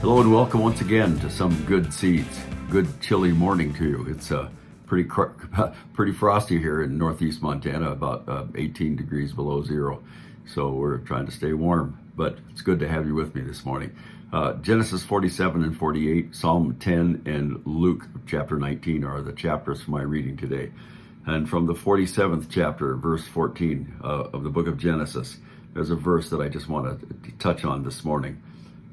Hello and welcome once again to Some Good Seeds. Good chilly morning to you. It's pretty frosty here in northeast Montana, about 18 degrees below zero. So we're trying to stay warm, but it's good to have you with me this morning. Genesis 47 and 48, Psalm 10, and Luke chapter 19 are the chapters for my reading today. And from the 47th chapter, verse 14 of the book of Genesis, there's a verse that I just want to touch on this morning.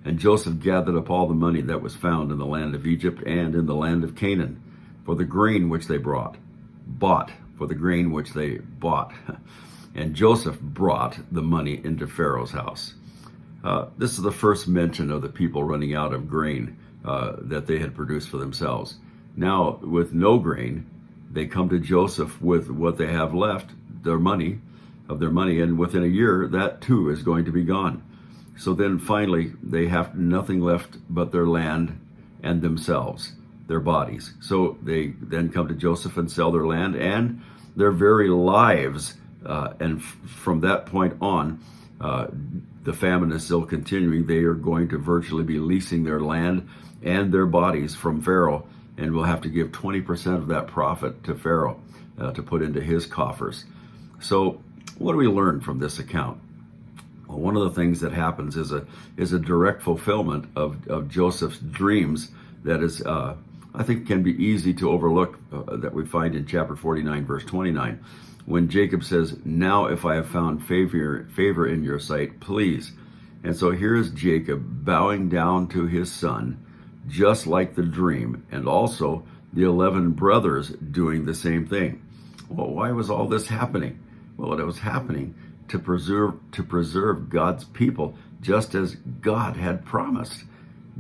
And Joseph gathered up all the money that was found in the land of Egypt and in the land of Canaan for the grain which they bought for the grain which they bought. And Joseph brought the money into Pharaoh's house. This is the first mention of the people running out of grain that they had produced for themselves. Now, with no grain, they come to Joseph with what they have left, their money, and within a year, that too is going to be gone. So then finally, they have nothing left but their land and themselves, their bodies. So they then come to Joseph and sell their land and their very lives. And from that point on, the famine is still continuing. They are going to virtually be leasing their land and their bodies from Pharaoh, and will have to give 20% of that profit to Pharaoh to put into his coffers. So what do we learn from this account? Well, one of the things that happens is a direct fulfillment of Joseph's dreams that is, I think, can be easy to overlook, that we find in chapter 49, verse 29, when Jacob says, "Now if I have found favor in your sight, please." And so here is Jacob bowing down to his son, just like the dream, and also the 11 brothers doing the same thing. Well, why was all this happening? Well, it was happening to preserve God's people, just as God had promised.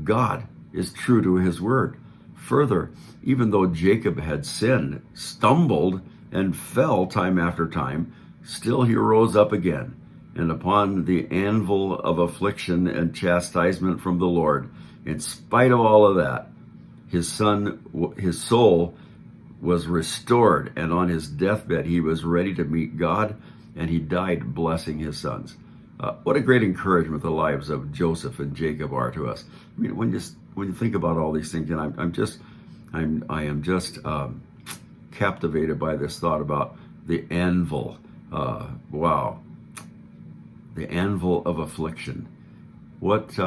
God is true to his word. Further, even though Jacob had sinned, stumbled, and fell time after time, still he rose up again. And upon the anvil of affliction and chastisement from the Lord, in spite of all of that, his soul was restored, and on his deathbed he was ready to meet God, and he died blessing his sons. What a great encouragement the lives of Joseph and Jacob are to us. I mean, when you think about all these things, and I am just captivated by this thought about the anvil. Wow, the anvil of affliction. What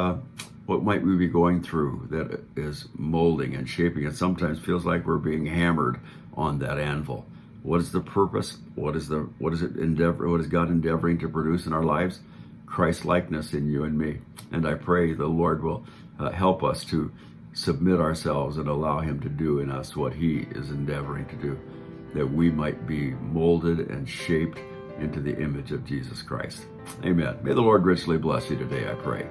might we be going through that is molding and shaping? It sometimes feels like we're being hammered on that anvil. What is the purpose? What is God endeavoring to produce in our lives? Christ-likeness in you and me. And I pray the Lord will help us to submit ourselves and allow him to do in us what he is endeavoring to do, that we might be molded and shaped into the image of Jesus Christ. Amen. May the Lord richly bless you today, I pray.